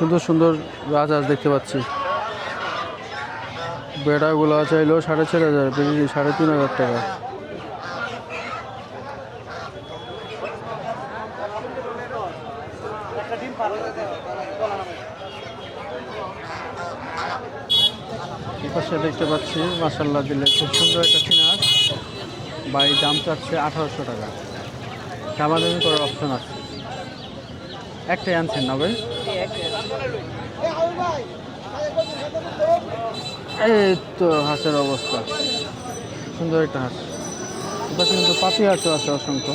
সুন্দর সুন্দর রাজহাঁস দেখতে পাচ্ছি। বেড়াগুলো চাইলো 4,500, 3,500 টাকা। পাশে দেখতে পাচ্ছি মাশাআল্লাহ দিলে খুব সুন্দর একটা চিনার ভাই, দাম চাচ্ছে 1,800 টাকা। দামাদামি করার অপশন আছে। একটাই আনছেন না ভাই? এই তো হাঁসের অবস্থা, সুন্দর একটা হাঁস। পাশে কিন্তু পাতি হাঁসও আছে অসংখ্য।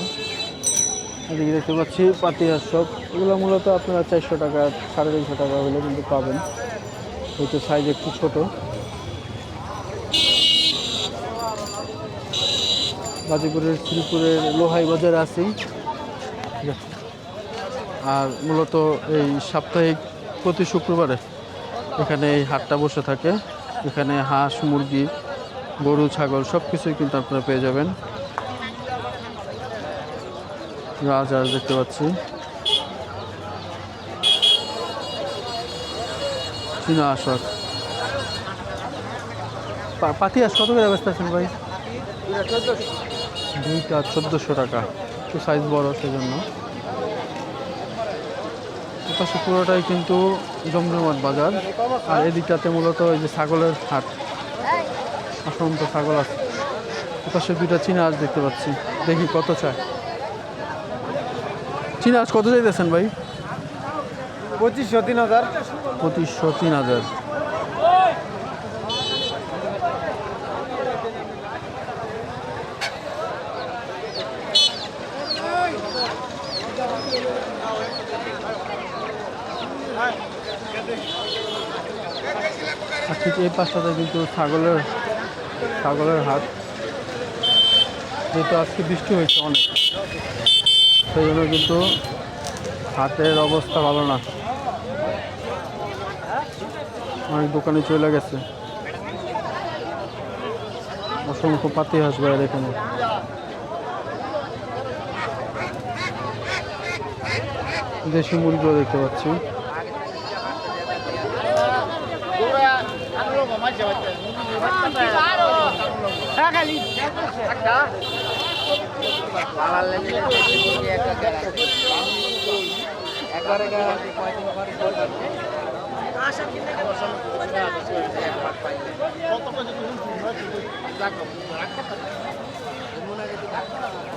এদিকে দেখতে পাচ্ছি পাতি হাঁস সব। এগুলো মূলত আপনারা 400 টাকা 350 টাকা হলে কিন্তু পাবেন, হয়তো সাইজ একটু ছোট। গাজীপুরের শ্রীপুরের লোহাই বাজারে আছি। আর মূলত এই সাপ্তাহিক প্রতি শুক্রবারে এখানে এই হাটটা বসে থাকে। এখানে হাঁস, মুরগি, গরু, ছাগল সব কিছুই কিন্তু আপনারা পেয়ে যাবেন। রাজহাঁস দেখতে পাচ্ছি, চীনা হাঁস। পাতি হাঁস কত করে ব্যস্ত আছেন ভাই? দুইটা 1,400 টাকা, একটু সাইজ বড় সেজন্য। পাশে পুরোটাই কিন্তু জমজমাট বাজার। আর এদিকটাতে মূলত এই যে ছাগলের হাট, অসংখ্য ছাগল আছে। পাশে দুইটা চীনা হাঁস দেখতে পাচ্ছি, দেখি কত চায়। চীনা হাঁস কত চাইতেছেন ভাই? 2500, 3000। 2500, 3000। আর ঠিক এই পাশটাতে কিন্তু ছাগলের হাট। যেহেতু আজকে বৃষ্টি হয়েছে অনেক, সেই জন্য কিন্তু হাটের অবস্থা ভালো না, অনেক দোকানে চলে গেছে। অসংখ্য পাতি হাঁস বাইরে এখানে। দেশি মুরগিও দেখতে পাচ্ছি।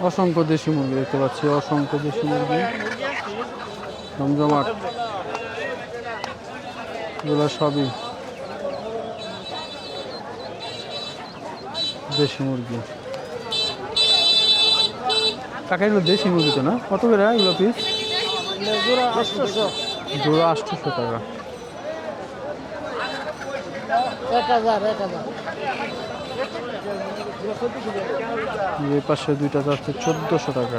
অসংখ্য দেশি মুরগি দেখতে পাচ্ছি, অসংখ্য দেশি মুরগি জমজমাট। এগুলো সবই দেশি মুরগি। কাকা এগুলো দেশি মুরগি তো না? কত করে এগুলো পিস? জোড়া 800 টাকা। 1000। এই পাশে দুইটা যাচ্ছে 1,400 টাকা।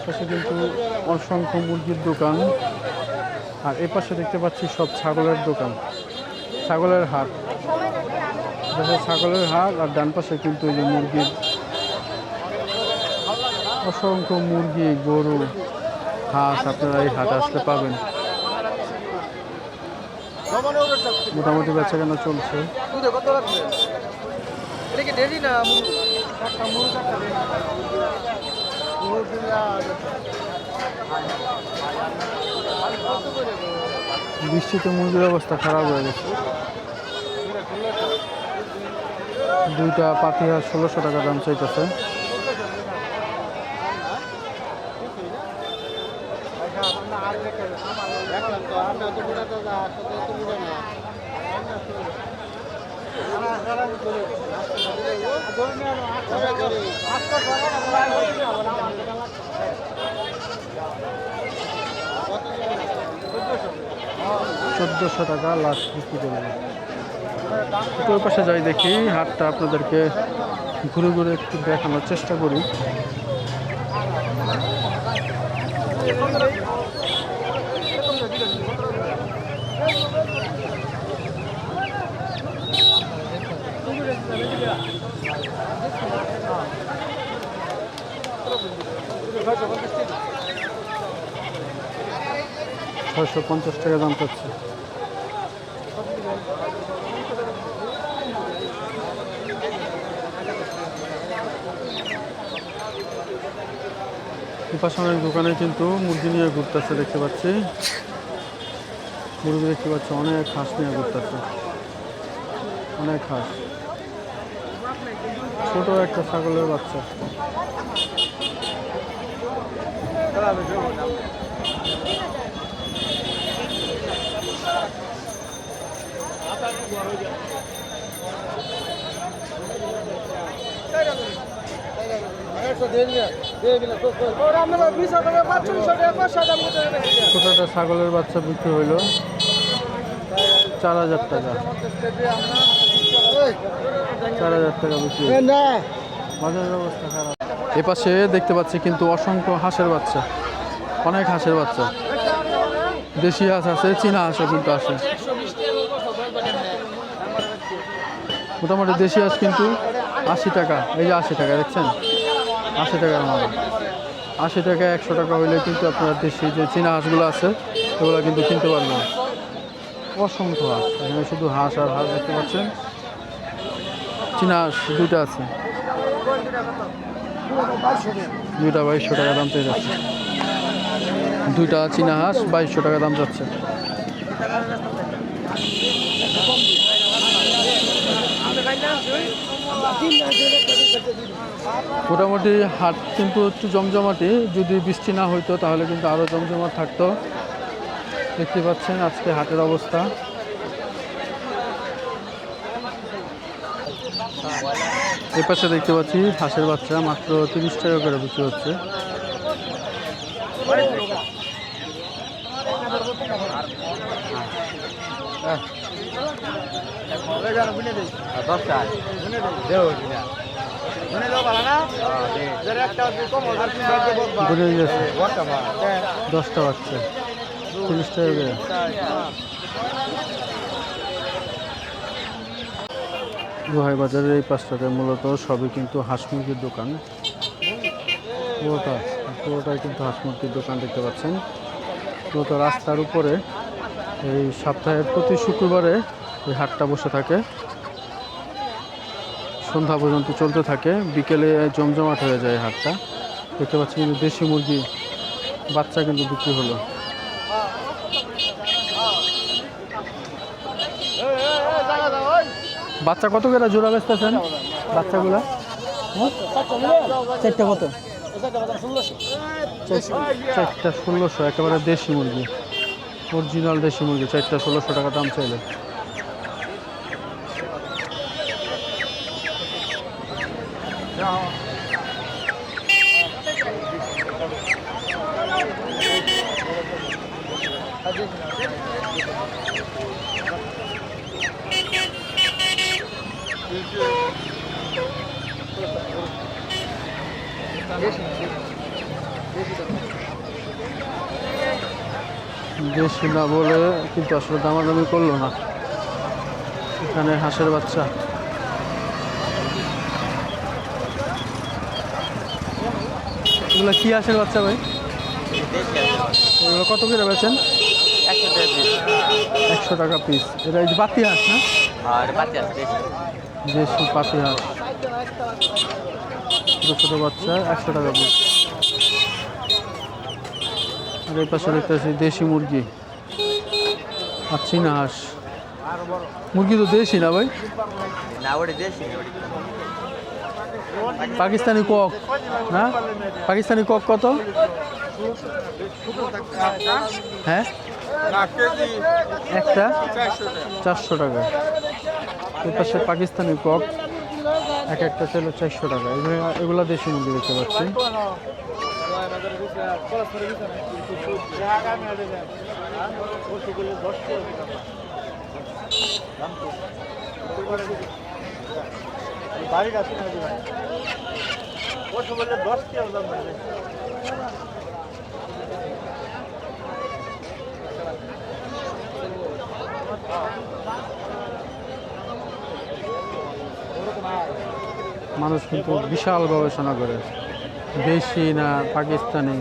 পাশে কিন্তু অসংখ্য মুরগির দোকান। আর এ পাশে দেখতে পাচ্ছি সব ছাগলের দোকান, ছাগলের হাট। ছাগলের হাট। আর ডান পাশে কিন্তু এই যে মুরগির, অসংখ্য মুরগি, গরু, হাঁস আপনারা এই হাটে আসলে পাবেন। মোটামুটি বেচাকেনা চলছে। বৃষ্টিতে মুরগির অবস্থা খারাপ হয়ে গেছে। দুইটা পাতি হাঁস 1,600 টাকা দাম চাইতেছে। $1,400 টাকা লাস্ট বিক্রি করবে। ওই পাশে যাই, দেখি হাটটা আপনাদেরকে ঘুরে ঘুরে একটু দেখানোর চেষ্টা করি। 650 টাকা দাম চাচ্ছে। পাশে অনেক দোকানে কিন্তু মুরগি নিয়ে ঘুরতেছে দেখতে পাচ্ছি। মুরগি দেখতে পাচ্ছি, অনেক হাঁস নিয়ে ঘুরতেছে, অনেক হাঁস। ছোট একটা ছাগলের বাচ্চা। ছোট একটা ছাগলের বাচ্চা বিক্রি হইল 4000 টাকা। 4000 টাকা বিক্রি। বাজারের অবস্থা খারাপ। এ পাশে দেখতে পাচ্ছি কিন্তু অসংখ্য হাঁসের বাচ্চা, অনেক হাঁসের বাচ্চা। দেশি হাঁস আছে, চীনা হাঁসও কিন্তু আছে। মোটামুটি দেশি হাঁস কিন্তু 80 টাকা। এই যে 80 টাকা দেখছেন, 80 টাকার মতো। 80 টাকা 100 টাকা হইলে কিন্তু আপনার দেশি যে চীনা হাঁসগুলো আছে এগুলো কিন্তু কিনতে পারবেন। অসংখ্য হাঁস, এখানে শুধু হাঁস আর হাঁস দেখতে পাচ্ছেন। চীনা হাঁস দুইটা আছে, দুইটা 2200 টাকা দাম চেয়ে যাচ্ছে। দুইটা চীনা হাঁস 2200 টাকা দাম যাচ্ছে। মোটামুটি হাট কিন্তু একটু জমজমাটি। যদি বৃষ্টি না হইতো তাহলে কিন্তু আরও জমজমাট থাকতো। দেখতে পাচ্ছেন আজকে হাটের অবস্থা। এই পাশে দেখতে পাচ্ছি হাঁসের বাচ্চা মাত্র 30 টাকা করে বিক্রি হচ্ছে। বুঝে গেছে 10টা বাচ্চা 30 টাকা করে। গোহাই বাজারের এই পাশটাতে মূলত সবই কিন্তু হাঁস মুরগির দোকান। পুরোটাই কিন্তু হাঁস মুরগির দোকান দেখতে পাচ্ছেন। মূলত রাস্তার উপরে এই সপ্তাহের প্রতি শুক্রবারে এই হাটটা বসে থাকে, সন্ধ্যা পর্যন্ত চলতে থাকে। বিকেলে জমজমাট হয়ে যায় হাটটা। দেখতে পাচ্ছি কিন্তু দেশি মুরগি বাচ্চা কিন্তু বিক্রি হলো। বাচ্চা কত করে জোড়া বেচতেছেন বাচ্চাগুলা? চারটা কত? চারটা 1600। একেবারে দেশি মুরগি, অরিজিনাল দেশি মুরগি। চারটা 1600 টাকা দাম চাইলে। দেশি না বলে কিন্তু আসলে দামাদামি করলো না। এখানে হাঁসের বাচ্চা এগুলো কি হাঁসের বাচ্চা ভাই? এগুলো কত করে বেচেন? 100 টাকা পিস। এটা এই যে পাতি হাঁস না? দেশি পাতি হাঁস, ছোটো ছোটো বাচ্চা 100 টাকা পিস। আর এই পাশে দেখতেছি দেশি মুরগি আর চীনা হাঁস। মুরগি তো দেশি না ভাই? পাকিস্তানি কক না? পাকিস্তানি কক কত? হ্যাঁ, একটা 400 টাকা। এর পাশে পাকিস্তানি কক এক একটা ছিল 400 টাকা। এগুলা দেশি মুরগি দেখতে পাচ্ছি। মানুষ কিন্তু বিশাল গবেষণা করে, দেশি না পাকিস্তানি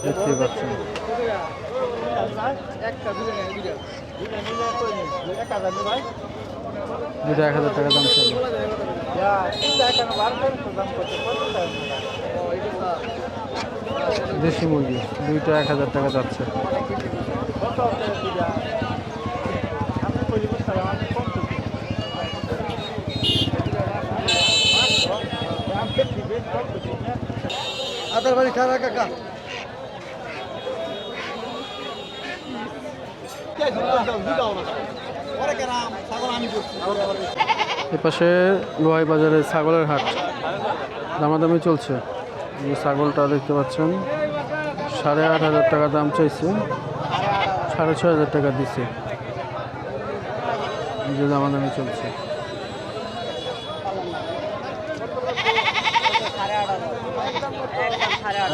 দেখতে পাচ্ছেন। দুটো 1000 টাকা দাম চাইলো। দেশি মুরগি দুইটা 1000 টাকা যাচ্ছে। আদার বাড়ি খারাপ কাকা এপাশে লোহাই বাজারে ছাগলের হাট দামাদামি চলছে। এই ছাগলটা দেখতে পাচ্ছেন 8500 টাকা দাম চাইছে, 6500 টাকা দিছে। এই যে দামাদামি চলছে।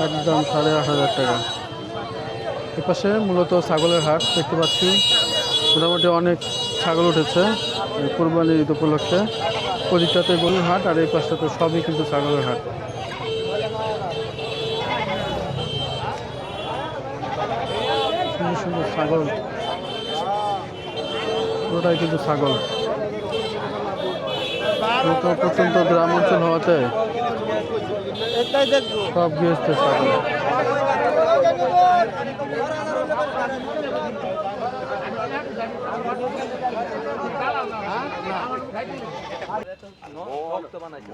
একদম 8500 টাকা। এপাশে মূলত ছাগলের হাট দেখতে পাচ্ছি, মোটামুটি অনেক ছাগল উঠেছে এই কোরবানির ঈদ উপলক্ষে। প্রতিটাতে গরুর হাট আর এই পাশটাতে সবই কিন্তু ছাগলের হাট। সুন্দর সুন্দর ছাগল, পুরোটাই কিন্তু ছাগল। প্রত্যন্ত গ্রাম অঞ্চল হওয়াতে সব গৃহস্থ ছাগল।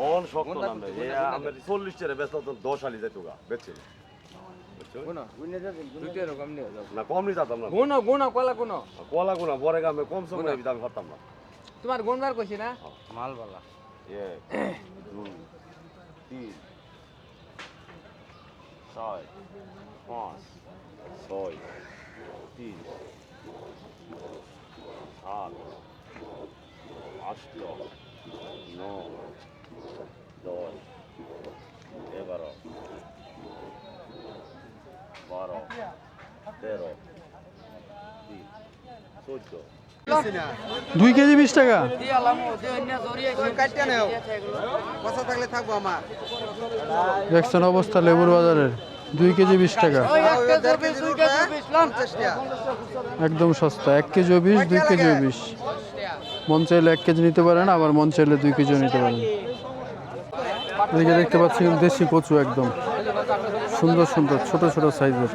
মন শক্ত নামে আমার 40 টাকা বেচা তো 10 আলি যাইতো গা বেচছিল না কম নি যাতাম না কলা গুনা বড় গামে কম সময় দাম করতাম না তোমার গুনবার কইছি না মালবালা 1 2 3 4 5 6 3 7 8 9 10 11 12 13 14 2 কেজি 20 টাকা। দেখছেন অবস্থা লেবুর বাজারের, 2 কেজি 20 টাকা। একদম সস্তা, 1 কেজিও 20, 2 কেজিও 20। মন চাইলে 1 কেজি নিতে পারেন, আবার মন চাইলে 2 কেজিও নিতে পারেন। এদিকে দেখতে পাচ্ছি দেশি কচু, একদম সুন্দর সুন্দর ছোট ছোট সাইজের,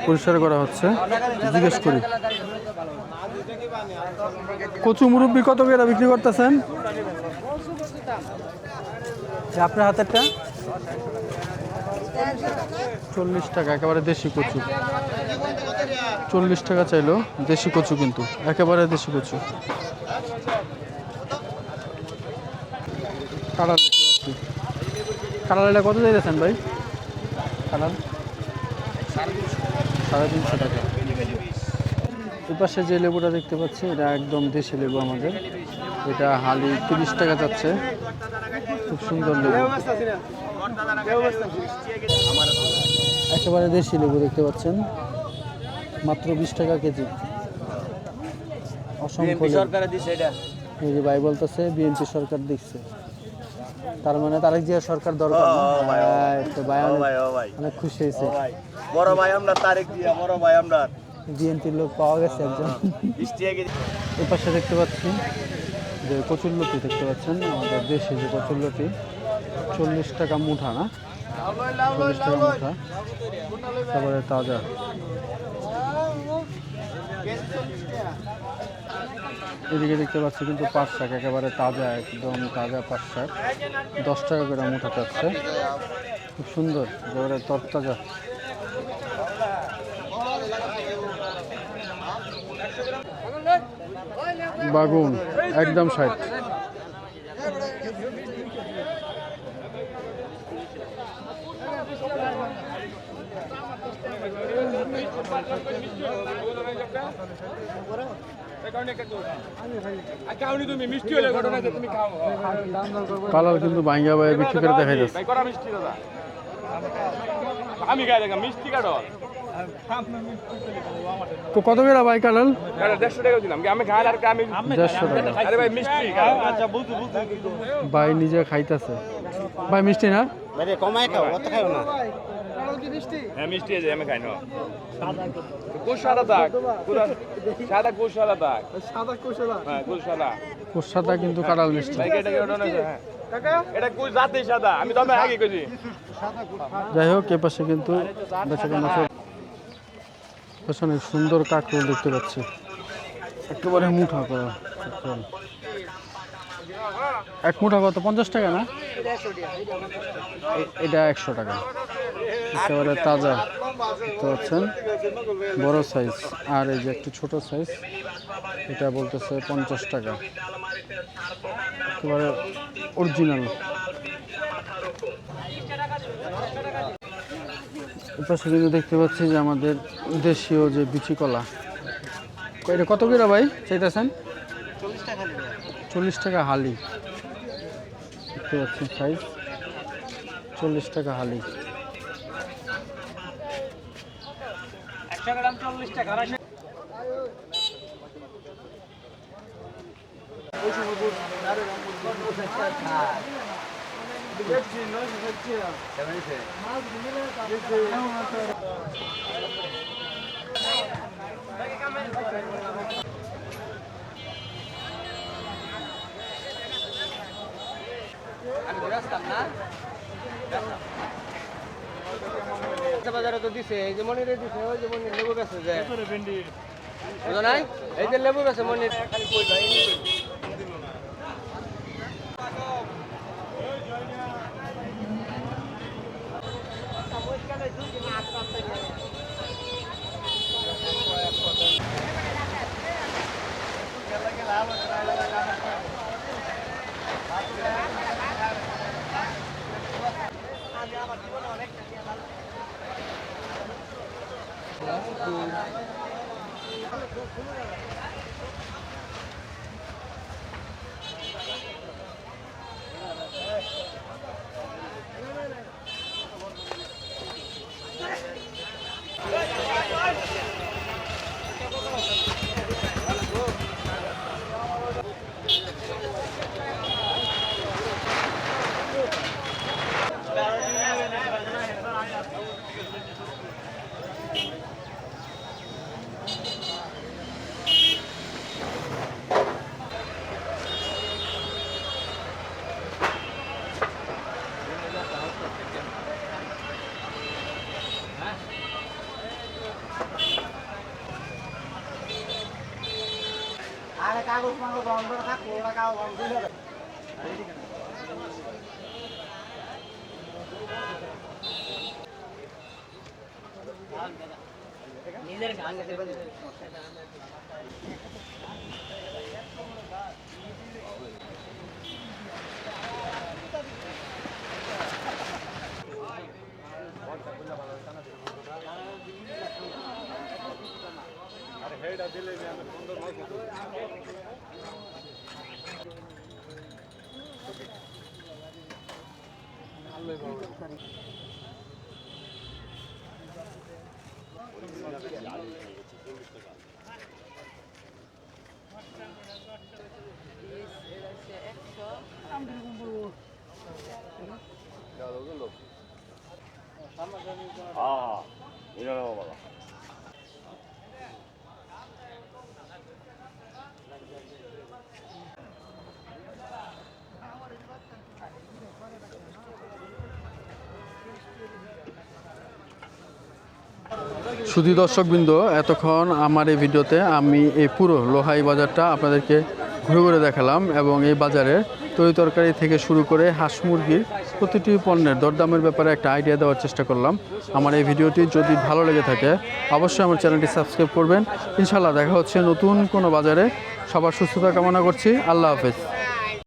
পরিষ্কার করা হচ্ছে। জিজ্ঞেস করি কচু মুরব্বি কত করে বিক্রি করতেছেন? আপনার হাতেরটা 40 টাকা, একেবারে দেশি কচু। 40 টাকা চাইলো, দেশি কচু কিন্তু একেবারে দেশি কচু। কাঁঠাল দেখতে পাচ্ছি, কাঁঠালটা কত চাইতেছেন ভাই? কাঁঠাল 350 টাকা। এই পাশে যে লেবুটা দেখতে পাচ্ছি এটা একদম দেশি লেবু আমাদের, এটা হালি 30 টাকা যাচ্ছে। খুব সুন্দর লেবু, একেবারে দেশি লেবু দেখতে পাচ্ছেন, মাত্র 20 টাকা কেজি। অসংখ্য এই যে ভাই বলতেছে বিএনপি সরকার দিচ্ছে, তার মানে তারেক জিয়া সরকার দরকার। ভাই অনেক খুশি হয়েছে, বড় ভাই আমরা তারেক জিয়া, বড় ভাই আমরা বিএনপির লোক পাওয়া গেছে একজন। এই পাশে দেখতে পাচ্ছি যে কচুরলতি দেখতে পাচ্ছেন, আমাদের দেশে যে কচুরলতি 40 টাকা মুঠা, না 40 টাকা মুঠা, তারপরে তাজা। এদিকে দেখতে পাচ্ছি কিন্তু পাট শাক, একেবারে তাজা, একদম তাজা পাট শাক 10 টাকা করে মুঠা চাচ্ছে। খুব সুন্দর, একেবারে তরতাজা। বাগুন একদম 60। কালার কিন্তু ভাঙ্গা ভাই বিক্রি করে দেখা যাচ্ছে। আমি গায়ে দেখা মিষ্টি কাটো তো কত করে ভাই কালার? 150 টাকা দিলাম, আমি খাই আর আমি 150 টাকা। আরে ভাই মিষ্টি আচ্ছা বলতে ভাই নিজে খাইতেছে। ভাই মিষ্টি না? কমাই খাও, অত খাও না। হ্যাঁ মিষ্টি আছে আমি খাই না কোষ সাদা দাগ পুরো সাদা কোষ সাদা দাগ হ্যাঁ কোষ সাদা কোষাটা কিন্তু কাঁঠাল মিষ্টি। ভাই এটা কি ওটা না হ্যাঁ এটা কোষ জাতি সাদা আমি তো আগে কইছি যাই হোক এ পাশে কিন্তু বেচাকেনা অনেক সুন্দর কাঁকরোল দেখতে পাচ্ছি, একেবারে মুঠা করা কাঁকরোল। এক মুঠা কত? 50 টাকা না? এটা 100 টাকা, একেবারে তাজা দেখতে পাচ্ছেন, বড় সাইজ। আর এই যে একটু ছোট সাইজ, এটা বলতেছে 50 টাকা, একেবারে অরিজিনাল। এপাশে কিন্তু দেখতে পাচ্ছি যে আমাদের দেশীয় যে বিচি কলা, এটা কত করে ভাই চাইতেছেন? 40 টাকা হালি, দেখতে পাচ্ছেন সাইজ 40 টাকা হালি। বাজারে তো দিছে, এই যে মনিরে দিছে, ওই যে মনির লেবু বেছে যে বুঝো নাই, এই যে লেবু বেছে মনির খালি কই ভাই আরে কাগজ মাগজ বন্ধ রাখ, ওরা কাও বন্ধ করে নিজের গান গাইতে পারে। আরে হেডা দিলে আমি সুন্দর মাইক করব। আল্লাহ বাবা সুধী দর্শকবৃন্দ, এতক্ষণ আমার এই ভিডিওতে আমি এই পুরো লোহাই বাজারটা আপনাদেরকে ঘুরে ঘুরে দেখালাম এবং এই বাজারে তরি তরকারি থেকে শুরু করে হাঁস মুরগির প্রতিটি পণ্যের দরদামের ব্যাপারে একটা আইডিয়া দেওয়ার চেষ্টা করলাম। আমার এই ভিডিওটি যদি ভালো লেগে থাকে অবশ্যই আমার চ্যানেলটি সাবস্ক্রাইব করবেন। ইনশাআল্লাহ দেখা হচ্ছে নতুন কোনো বাজারে। সবার সুস্থতা কামনা করছি। আল্লাহ হাফেজ।